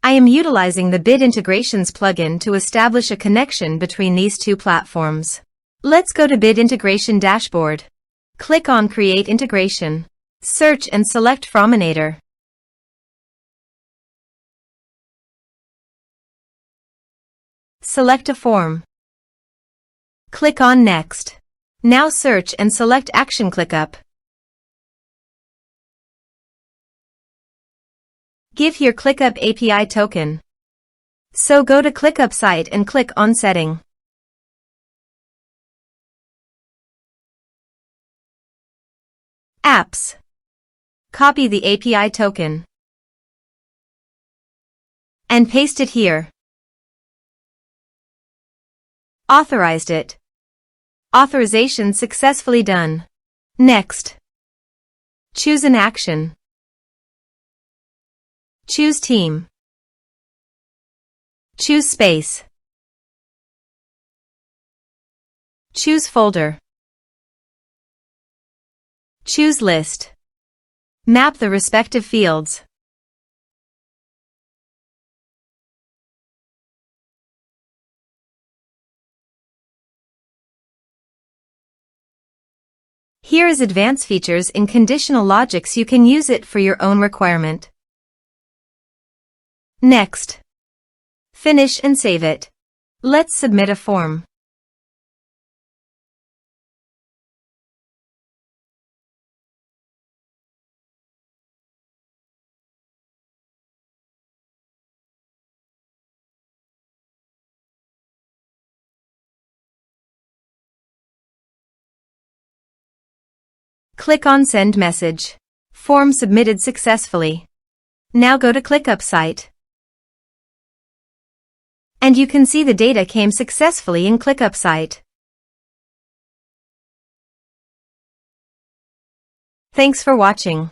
I am utilizing the Bit Integrations plugin to establish a connection between these two platforms. Let's go to Bit Integration Dashboard. Click on Create Integration. Search and select Forminator. Select a form. Click on Next. Now search and select Action ClickUp. Give here ClickUp API token. So go to ClickUp site and click on Setting. Apps. Copy the API token and paste it here. Authorized it. Authorization successfully done. Next. Choose an action. Choose team. Choose space. Choose folder. Choose list. Map the respective fields. Here is advanced features in conditional logics. You can use it for your own requirement. Next. Finish and save it. Let's submit a form. Click on Send Message. Form submitted successfully. Now go to ClickUp site. And you can see the data came successfully in ClickUp site. Thanks for watching.